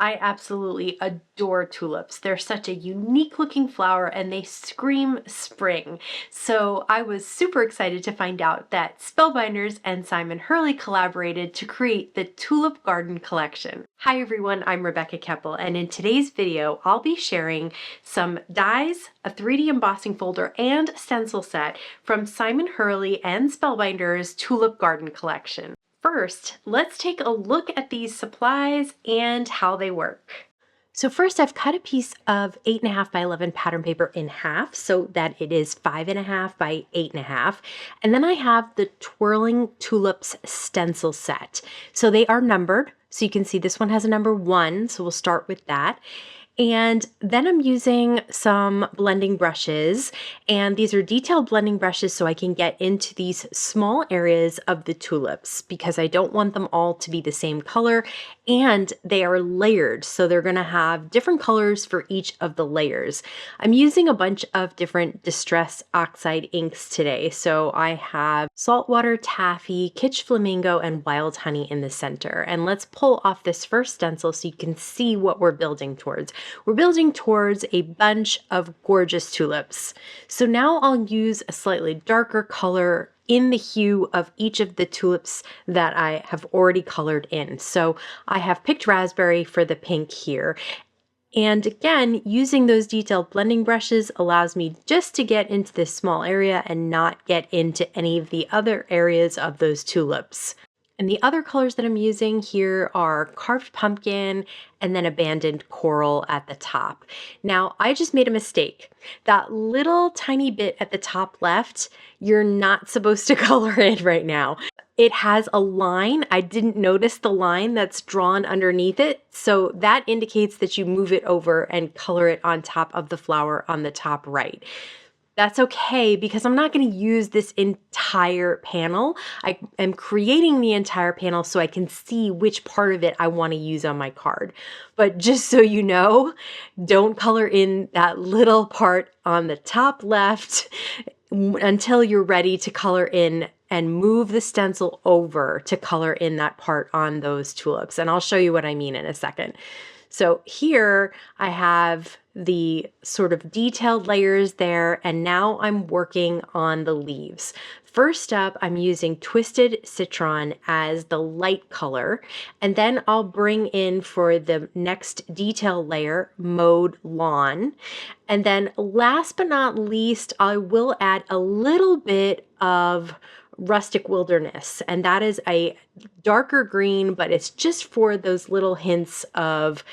I absolutely adore tulips. They're such a unique looking flower and they scream spring. So I was super excited to find out that Spellbinders and Simon Hurley collaborated to create the Tulip Garden collection. Hi everyone, I'm Rebecca Keppel, and in today's video I'll be sharing some dies, a 3D embossing folder, and stencil set from Simon Hurley and Spellbinders Tulip Garden collection. First, let's take a look at these supplies and how they work. So first I've cut a piece of 8.5 by 11 pattern paper in half so that it is 5.5 by 8.5. And then I have the Twirling Tulips stencil set. So they are numbered. So you can see this one has a number 1. So we'll start with that. And then I'm using some blending brushes, and these are detailed blending brushes so I can get into these small areas of the tulips because I don't want them all to be the same color, and they are layered, so they're going to have different colors for each of the layers. I'm using a bunch of different Distress Oxide inks today, so I have Saltwater Taffy, Kitsch Flamingo, and Wild Honey in the center. And let's pull off this first stencil so you can see what we're building towards. We're building towards a bunch of gorgeous tulips. So now I'll use a slightly darker color in the hue of each of the tulips that I have already colored in. So I have picked raspberry for the pink here. And again, using those detailed blending brushes allows me just to get into this small area and not get into any of the other areas of those tulips. And the other colors that I'm using here are Carved Pumpkin and then Abandoned Coral at the top. Now, I just made a mistake. That little tiny bit at the top left, you're not supposed to color in right now. It has a line. I didn't notice the line that's drawn underneath it. So that indicates that you move it over and color it on top of the flower on the top right. That's okay because I'm not going to use this entire panel. I am creating the entire panel so I can see which part of it I want to use on my card. But just so you know, don't color in that little part on the top left until you're ready to color in and move the stencil over to color in that part on those tulips. And I'll show you what I mean in a second. So here I have the sort of detailed layers there, and now I'm working on the leaves. First up, I'm using Twisted Citron as the light color, and then I'll bring in for the next detail layer, Mowed Lawn. And then last but not least, I will add a little bit of Rustic Wilderness, and that is a darker green, but it's just for those little hints of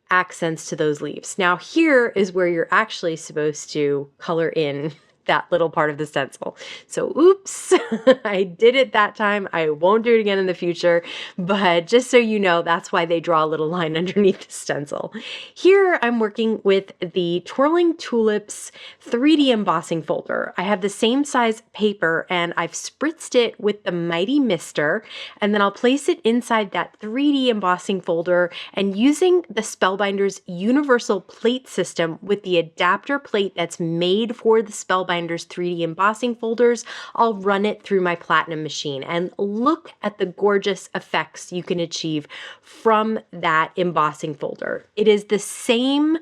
accents to those leaves. Now here is where you're actually supposed to color in that little part of the stencil. So oops, I did it that time. I won't do it again in the future, but just so you know, that's why they draw a little line underneath the stencil. Here I'm working with the Twirling Tulips 3D embossing folder. I have the same size paper and I've spritzed it with the Mighty Mister, and then I'll place it inside that 3D embossing folder, and using the Spellbinders universal plate system with the adapter plate that's made for the Spellbinders 3D embossing folders, I'll run it through my Platinum machine and look at the gorgeous effects you can achieve from that embossing folder. It is the same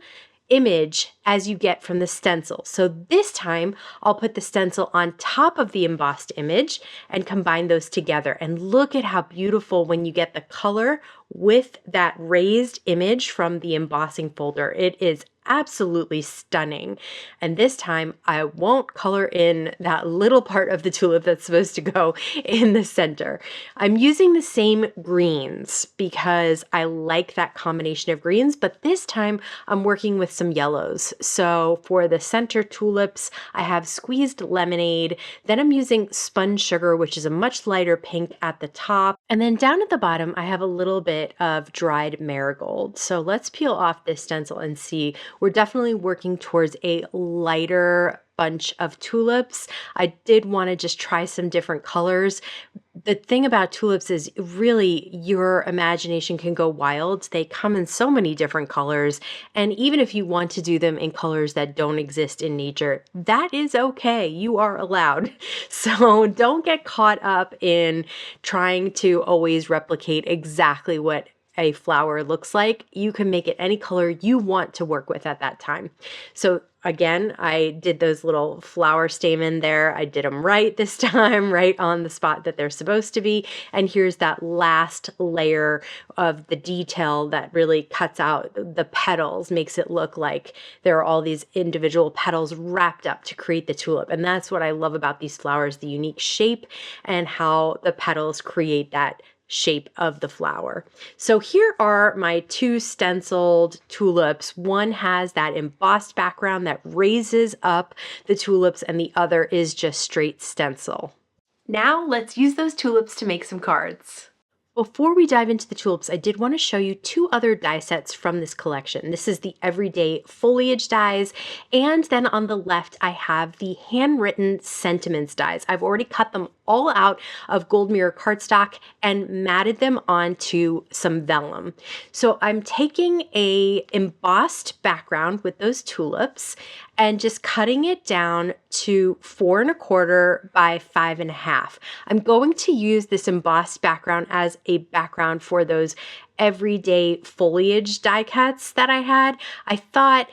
image as you get from the stencil. So this time I'll put the stencil on top of the embossed image and combine those together. And look at how beautiful when you get the color with that raised image from the embossing folder. It is absolutely stunning. And this time I won't color in that little part of the tulip that's supposed to go in the center. I'm using the same greens because I like that combination of greens, but this time I'm working with some yellows. So for the center tulips, I have Squeezed Lemonade. Then I'm using Spun Sugar, which is a much lighter pink at the top. And then down at the bottom, I have a little bit of Dried Marigold. So let's peel off this stencil and see. We're definitely working towards a lighter bunch of tulips. I did want to just try some different colors. The thing about tulips is really your imagination can go wild. They come in so many different colors. And even if you want to do them in colors that don't exist in nature, that is okay. You are allowed. So don't get caught up in trying to always replicate exactly what a flower looks like, you can make it any color you want to work with at that time. So again, I did those little flower stamen there. I did them right this time, right on the spot that they're supposed to be. And here's that last layer of the detail that really cuts out the petals, makes it look like there are all these individual petals wrapped up to create the tulip. And that's what I love about these flowers, the unique shape and how the petals create that shape of the flower. So here are my two stenciled tulips. One has that embossed background that raises up the tulips, and the other is just straight stencil. Now let's use those tulips to make some cards. Before we dive into the tulips, I did want to show you two other die sets from this collection. This is the Everyday Foliage dies, and then on the left I have the Handwritten Sentiments dies. I've already cut them all out of gold mirror cardstock and matted them onto some vellum. So I'm taking a embossed background with those tulips and just cutting it down to 4 1/4 by 5 1/2. I'm going to use this embossed background as a background for those everyday foliage die cuts that I had. I thought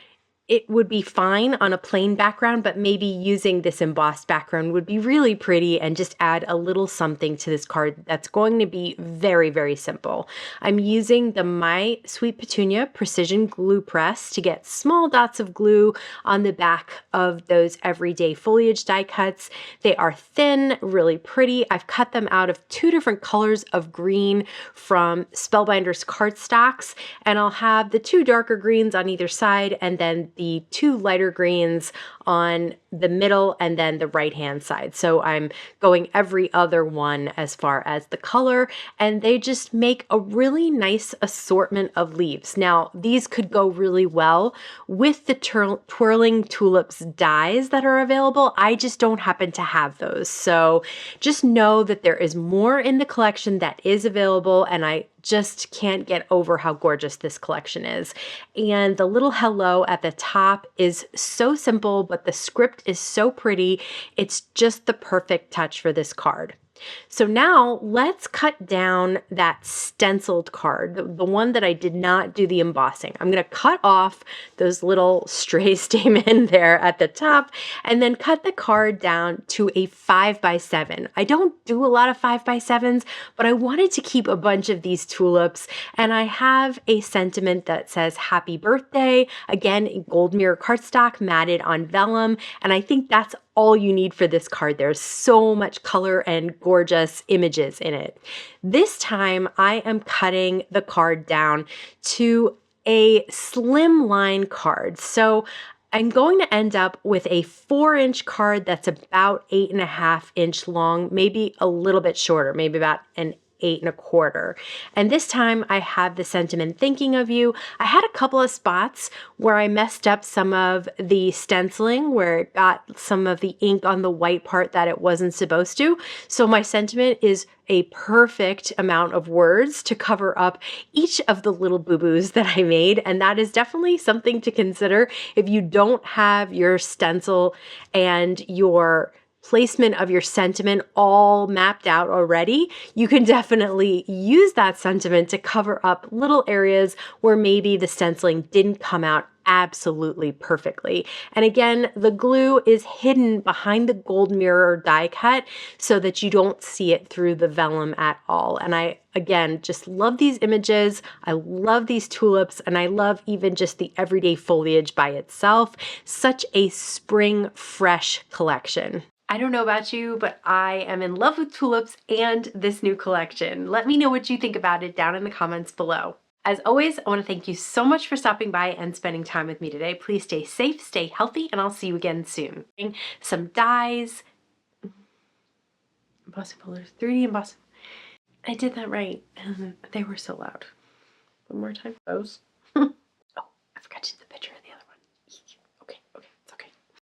it would be fine on a plain background, but maybe using this embossed background would be really pretty and just add a little something to this card that's going to be very, very simple. I'm using the My Sweet Petunia Precision Glue Press to get small dots of glue on the back of those everyday foliage die cuts. They are thin, really pretty. I've cut them out of 2 different colors of green from Spellbinders cardstocks, and I'll have the 2 darker greens on either side and then the 2 lighter greens on the middle and then the right hand side. So I'm going every other one as far as the color, and they just make a really nice assortment of leaves. Now these could go really well with the Twirling Tulips dies that are available. I just don't happen to have those. So just know that there is more in the collection that is available, and I just can't get over how gorgeous this collection is. And the little hello at the top is so simple, but the script is so pretty. It's just the perfect touch for this card. So now let's cut down that stenciled card, the one that I did not do the embossing. I'm going to cut off those little stray stamen there at the top and then cut the card down to a 5 by 7. I don't do a lot of 5 by 7s, but I wanted to keep a bunch of these tulips, and I have a sentiment that says happy birthday, again in gold mirror cardstock matted on vellum, and I think that's all you need for this card. There's so much color and gorgeous images in it. This time I am cutting the card down to a slim line card. So I'm going to end up with a 4-inch card that's about 8 1/2 inch long, maybe a little bit shorter, maybe about an 8 1/4. And this time I have the sentiment thinking of you. I had a couple of spots where I messed up some of the stenciling, where it got some of the ink on the white part that it wasn't supposed to. So my sentiment is a perfect amount of words to cover up each of the little boo-boos that I made. And that is definitely something to consider if you don't have your stencil and your placement of your sentiment all mapped out already. You can definitely use that sentiment to cover up little areas where maybe the stenciling didn't come out absolutely perfectly. And again, the glue is hidden behind the gold mirror die cut so that you don't see it through the vellum at all. And I, again, just love these images. I love these tulips, and I love even just the everyday foliage by itself. Such a spring fresh collection. I don't know about you, but I am in love with tulips and this new collection. Let me know what you think about it down in the comments below. As always, I want to thank you so much for stopping by and spending time with me today. Please stay safe, stay healthy, and I'll see you again soon. Some dies, embossing folders, 3D embossing. I did that right. They were so loud. One more time. Those.